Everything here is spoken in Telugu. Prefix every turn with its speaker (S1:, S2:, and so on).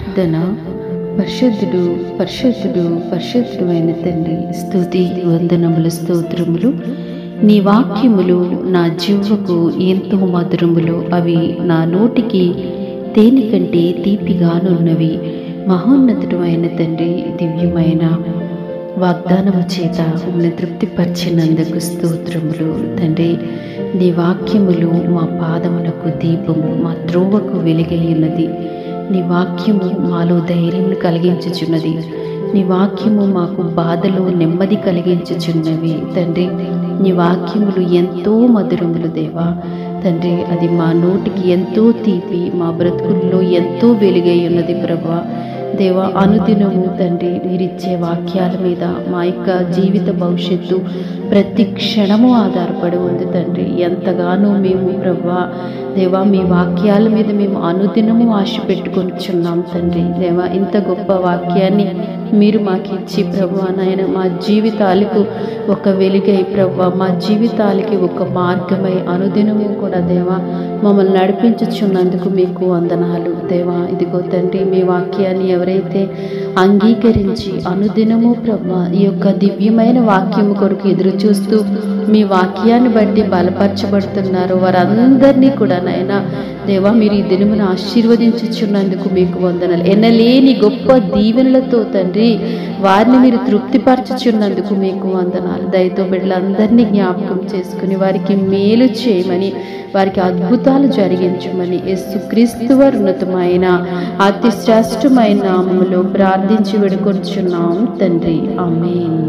S1: ప్రార్థన. పరిశుద్ధుడు పరిశుద్ధుడు పరిశుద్ధుడు అయిన తండ్రి, స్తుతి వందనములు స్తోత్రములు. నీ వాక్యములు నా జీవకు ఎంతో మధురములు, అవి నా నోటికి తేనె కంటే తీపిగానున్నవి. మహోన్నతుడు అయిన తండ్రి, దివ్యమైన వాగ్దానము చేత మమ్మల్ని తృప్తిపరిచినందుకు స్తోత్రములు తండ్రి. నీ వాక్యములు మా పాదములకు దీపము, మా త్రోవకు వెలుగై ఉన్నది. నీ వాక్యము మాలో ధైర్యమును కలిగించుచున్నది. నీ వాక్యము మాకు బాధలో నెమ్మది కలిగించుచున్నవి తండ్రి. నీ వాక్యములు ఎంతో మధురములు దేవా తండ్రి. అది మా నోటికి ఎంతో తీపి, మా బ్రతుకుల్లో ఎంతో వెలుగై ఉన్నది ప్రభువా దేవా. అనుదినము తండ్రి మీరిచ్చే వాక్యాల మీద మా యొక్క జీవిత భవిష్యత్తు ప్రతి క్షణము ఆధారపడి ఉంది తండ్రి. ఎంతగానో మేము ప్రభువా దేవా మీ వాక్యాల మీద మేము అనుదినము ఆశ పెట్టుకొనిచున్నాం తండ్రి దేవా. ఇంత గొప్ప వాక్యాన్ని మీరు మాకు ఇచ్చి ప్రభువా నాయన మా జీవితాలకు ఒక వెలుగై ప్రభువా, మా జీవితాలకి ఒక మార్గమై అనుదినము కూడా దేవా మమ్మల్ని నడిపించుచున్నందుకు మీకు వందనాలు దేవా. ఇదిగో తండ్రి మీ వాక్యాన్ని ఎవరైతే అంగీకరించి అనుదినము ప్రభువా ఈ యొక్క దివ్యమైన వాక్యము కొరకు ఎదురు చూస్తూ మీ వాక్యాన్ని బట్టి బలపరచబడుతున్నారు, వారందరినీ కూడా నాయనా దేవా మీరు ఈ దినమును ఆశీర్వదించుచున్నందుకు మీకు వందనాలు. ఎనలేని గొప్ప దీవెనలతో తండ్రి వారిని మీరు తృప్తిపరచుచున్నందుకు మీకు వందనాలు. దయతో బిడ్డలందరినీ జ్ఞాపకం చేసుకుని వారికి మేలు చేయమని, వారికి అద్భుతాలు జరిగించమని యేసుక్రీస్తు వారి ఉన్నతమైన అతి శ్రేష్టమైన నామములో ప్రార్థించి వేడుకొనుచున్నాం తండ్రి. ఆమేన్.